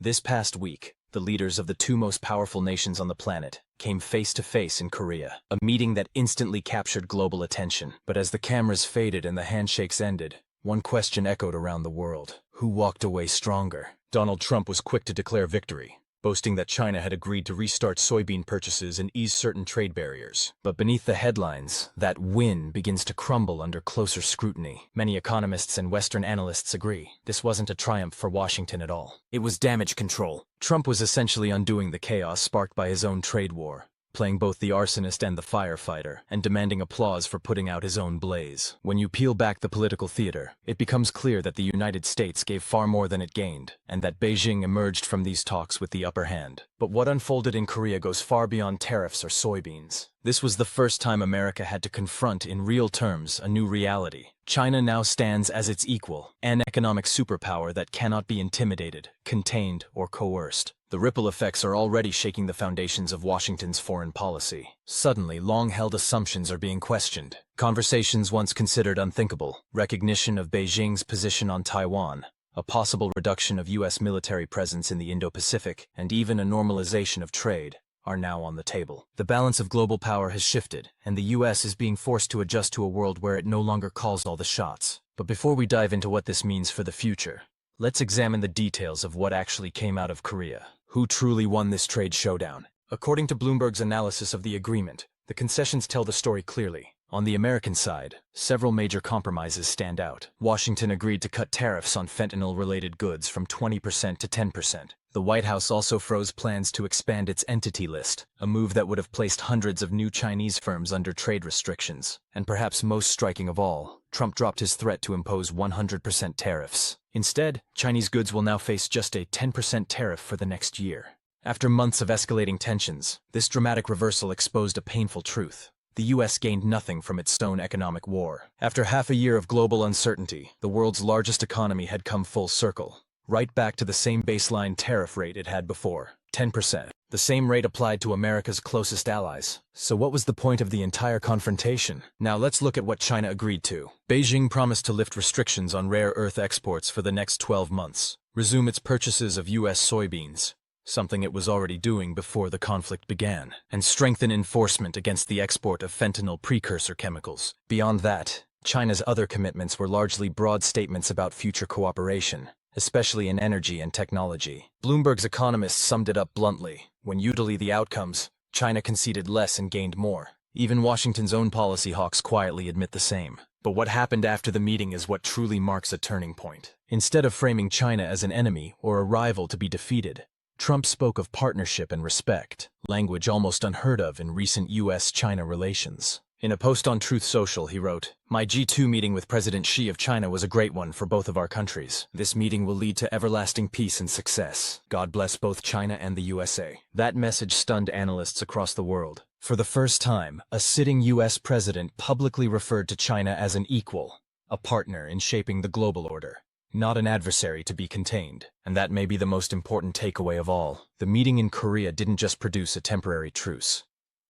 This past week, the leaders of the two most powerful nations on the planet came face to face in Korea, a meeting that instantly captured global attention. But as the cameras faded and the handshakes ended, one question echoed around the world. Who walked away stronger? Donald Trump was quick to declare victory, boasting that China had agreed to restart soybean purchases and ease certain trade barriers. But beneath the headlines, that win begins to crumble under closer scrutiny. Many economists and Western analysts agree this wasn't a triumph for Washington at all. It was damage control. Trump was essentially undoing the chaos sparked by his own trade war, playing both the arsonist and the firefighter, and demanding applause for putting out his own blaze. When you peel back the political theater, it becomes clear that the United States gave far more than it gained, and that Beijing emerged from these talks with the upper hand. But what unfolded in Korea goes far beyond tariffs or soybeans. This was the first time America had to confront in real terms a new reality. China now stands as its equal, an economic superpower that cannot be intimidated, contained, or coerced. The ripple effects are already shaking the foundations of Washington's foreign policy. Suddenly, long-held assumptions are being questioned. Conversations once considered unthinkable, recognition of Beijing's position on Taiwan, a possible reduction of U.S. military presence in the Indo-Pacific, and even a normalization of trade, are now on the table. The balance of global power has shifted, and the U.S. is being forced to adjust to a world where it no longer calls all the shots. But before we dive into what this means for the future, let's examine the details of what actually came out of Korea. Who truly won this trade showdown? According to Bloomberg's analysis of the agreement, the concessions tell the story clearly. On the American side, several major compromises stand out. Washington agreed to cut tariffs on fentanyl-related goods from 20% to 10%. The White House also froze plans to expand its entity list, a move that would have placed hundreds of new Chinese firms under trade restrictions. And perhaps most striking of all, Trump dropped his threat to impose 100% tariffs. Instead, Chinese goods will now face just a 10% tariff for the next year. After months of escalating tensions, this dramatic reversal exposed a painful truth. The U.S. gained nothing from its own economic war. After half a year of global uncertainty, the world's largest economy had come full circle, right back to the same baseline tariff rate it had before, 10%. The same rate applied to America's closest allies. So what was the point of the entire confrontation? Now let's look at what China agreed to. Beijing promised to lift restrictions on rare earth exports for the next 12 months, resume its purchases of U.S. soybeans, something it was already doing before the conflict began, and strengthen enforcement against the export of fentanyl precursor chemicals. Beyond that, China's other commitments were largely broad statements about future cooperation, especially in energy and technology. Bloomberg's economists summed it up bluntly. When you tally the outcomes, China conceded less and gained more. Even Washington's own policy hawks quietly admit the same. But what happened after the meeting is what truly marks a turning point. Instead of framing China as an enemy or a rival to be defeated, Trump spoke of partnership and respect, language almost unheard of in recent U.S.-China relations. In a post on Truth Social, he wrote, "My G2 meeting with President Xi of China was a great one for both of our countries. This meeting will lead to everlasting peace and success. God bless both China and the USA." That message stunned analysts across the world. For the first time, a sitting U.S. president publicly referred to China as an equal, a partner in shaping the global order, not an adversary to be contained. And that may be the most important takeaway of all. The meeting in Korea didn't just produce a temporary truce.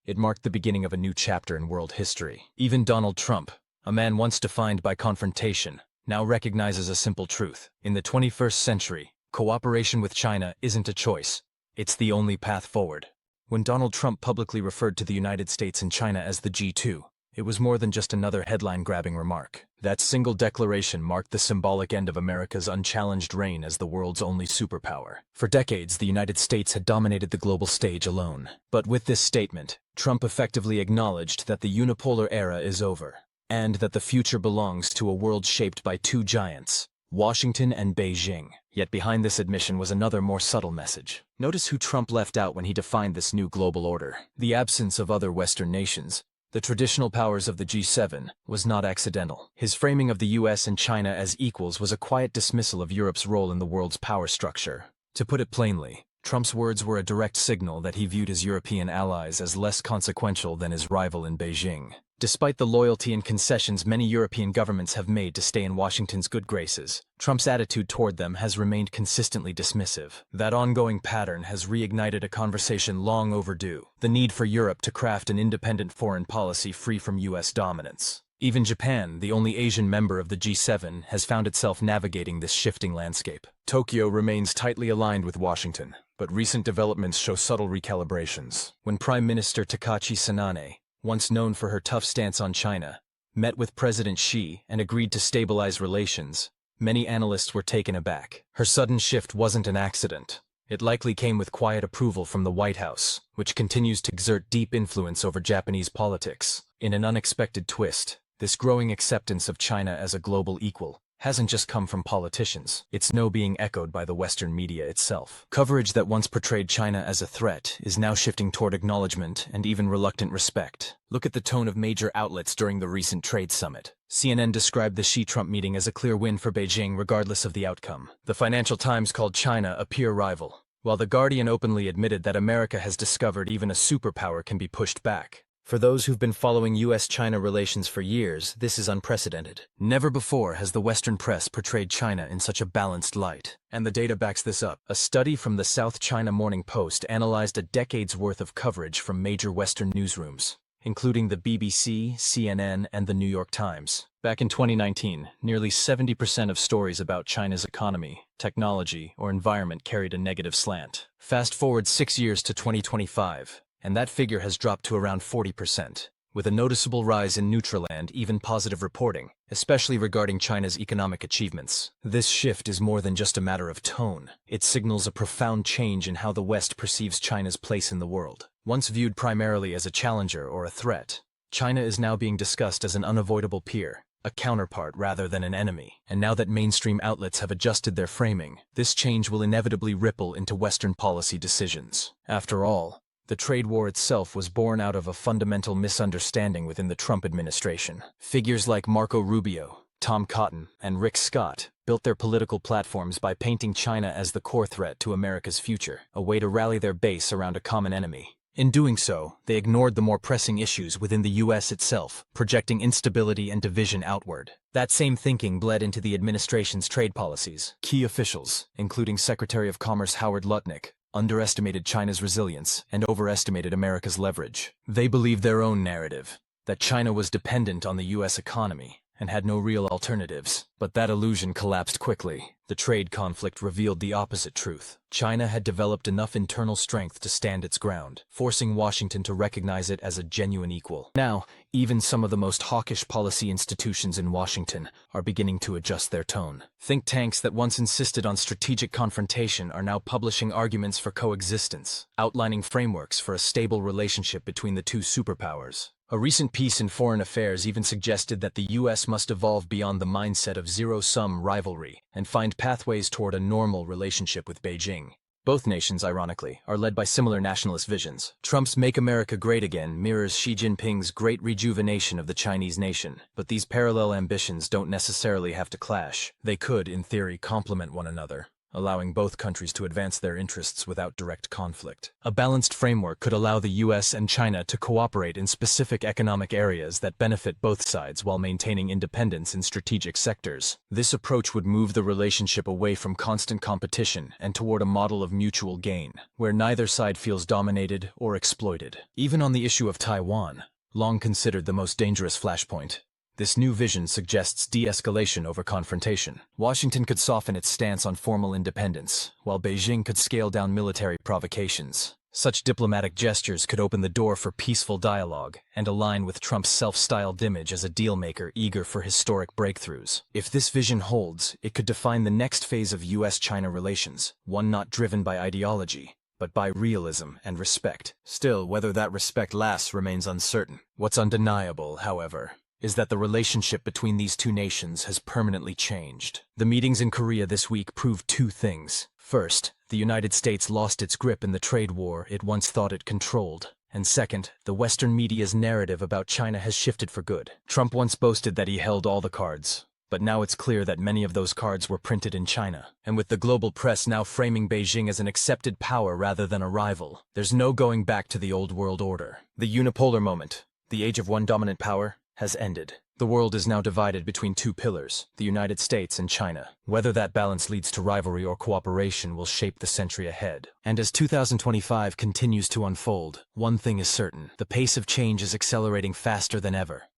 It marked the beginning of a new chapter in world history. Even Donald Trump, a man once defined by confrontation, now recognizes a simple truth. In the 21st century, cooperation with China isn't a choice. It's the only path forward. When Donald Trump publicly referred to the United States and China as the G2, it was more than just another headline-grabbing remark. That single declaration marked the symbolic end of America's unchallenged reign as the world's only superpower. For decades, the United States had dominated the global stage alone. But with this statement, Trump effectively acknowledged that the unipolar era is over, and that the future belongs to a world shaped by two giants, Washington and Beijing. Yet behind this admission was another more subtle message. Notice who Trump left out when he defined this new global order. The absence of other Western nations, the traditional powers of the G7, was not accidental. His framing of the US and China as equals was a quiet dismissal of Europe's role in the world's power structure. To put it plainly, Trump's words were a direct signal that he viewed his European allies as less consequential than his rival in Beijing. Despite the loyalty and concessions many European governments have made to stay in Washington's good graces, Trump's attitude toward them has remained consistently dismissive. That ongoing pattern has reignited a conversation long overdue: the need for Europe to craft an independent foreign policy free from U.S. dominance. Even Japan, the only Asian member of the G7, has found itself navigating this shifting landscape. Tokyo remains tightly aligned with Washington, but recent developments show subtle recalibrations. When Prime Minister Takashi Sanane, once known for her tough stance on China, met with President Xi and agreed to stabilize relations, many analysts were taken aback. Her sudden shift wasn't an accident. It likely came with quiet approval from the White House, which continues to exert deep influence over Japanese politics. In an unexpected twist, this growing acceptance of China as a global equal hasn't just come from politicians. It's now being echoed by the Western media itself. Coverage that once portrayed China as a threat is now shifting toward acknowledgement and even reluctant respect. Look at the tone of major outlets during the recent trade summit. CNN described the Xi-Trump meeting as a clear win for Beijing regardless of the outcome. The Financial Times called China a peer rival, while The Guardian openly admitted that America has discovered even a superpower can be pushed back. For those who've been following U.S.-China relations for years, this is unprecedented. Never before has the Western press portrayed China in such a balanced light. And the data backs this up. A study from the South China Morning Post analyzed a decade's worth of coverage from major Western newsrooms, including the BBC, CNN, and the New York Times. Back in 2019, nearly 70% of stories about China's economy, technology, or environment carried a negative slant. Fast forward 6 years to 2025, and that figure has dropped to around 40%, with a noticeable rise in neutral and even positive reporting, especially regarding China's economic achievements. This shift is more than just a matter of tone. It signals a profound change in how the West perceives China's place in the world. Once viewed primarily as a challenger or a threat, China is now being discussed as an unavoidable peer, a counterpart rather than an enemy. And now that mainstream outlets have adjusted their framing, this change will inevitably ripple into Western policy decisions. After all, the trade war itself was born out of a fundamental misunderstanding within the Trump administration. Figures like Marco Rubio, Tom Cotton, and Rick Scott built their political platforms by painting China as the core threat to America's future, a way to rally their base around a common enemy. In doing so, they ignored the more pressing issues within the U.S. itself, projecting instability and division outward. That same thinking bled into the administration's trade policies. Key officials, including Secretary of Commerce Howard Lutnick, underestimated China's resilience and overestimated America's leverage. They believed their own narrative, that China was dependent on the U.S. economy and had no real alternatives. But that illusion collapsed quickly. The trade conflict revealed the opposite truth. China had developed enough internal strength to stand its ground, forcing Washington to recognize it as a genuine equal. Now, even some of the most hawkish policy institutions in Washington are beginning to adjust their tone. Think tanks that once insisted on strategic confrontation are now publishing arguments for coexistence, outlining frameworks for a stable relationship between the two superpowers. A recent piece in Foreign Affairs even suggested that the U.S. must evolve beyond the mindset of zero-sum rivalry and find pathways toward a normal relationship with Beijing. Both nations, ironically, are led by similar nationalist visions. Trump's Make America Great Again mirrors Xi Jinping's great rejuvenation of the Chinese nation. But these parallel ambitions don't necessarily have to clash. They could, in theory, complement one another, allowing both countries to advance their interests without direct conflict. A balanced framework could allow the U.S. and China to cooperate in specific economic areas that benefit both sides while maintaining independence in strategic sectors. This approach would move the relationship away from constant competition and toward a model of mutual gain, where neither side feels dominated or exploited. Even on the issue of Taiwan, long considered the most dangerous flashpoint, this new vision suggests de-escalation over confrontation. Washington could soften its stance on formal independence, while Beijing could scale down military provocations. Such diplomatic gestures could open the door for peaceful dialogue and align with Trump's self-styled image as a dealmaker eager for historic breakthroughs. If this vision holds, it could define the next phase of U.S.-China relations, one not driven by ideology, but by realism and respect. Still, whether that respect lasts remains uncertain. What's undeniable, however, is that the relationship between these two nations has permanently changed. The meetings in Korea this week proved two things. First, the United States lost its grip in the trade war it once thought it controlled. And second, the Western media's narrative about China has shifted for good. Trump once boasted that he held all the cards, but now it's clear that many of those cards were printed in China. And with the global press now framing Beijing as an accepted power rather than a rival, there's no going back to the old world order. The unipolar moment, the age of one dominant power, has ended. The world is now divided between two pillars, the United States and China. Whether that balance leads to rivalry or cooperation will shape the century ahead. And as 2025 continues to unfold, one thing is certain: the pace of change is accelerating faster than ever.